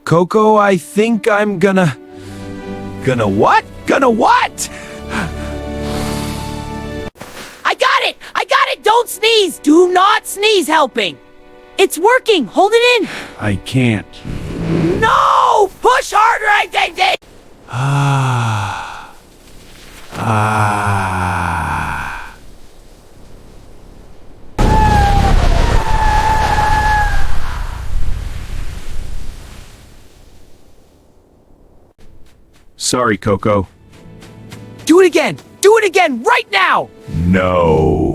Coco, I think I'm gonna what? Gonna what? I got it! I got it! Don't sneeze! Do not sneeze helping! It's working! Hold it in! I can't. No! Push harder, I think! Ah. Ah. Sorry, Coco. Do it again! Do it again! Right now! No.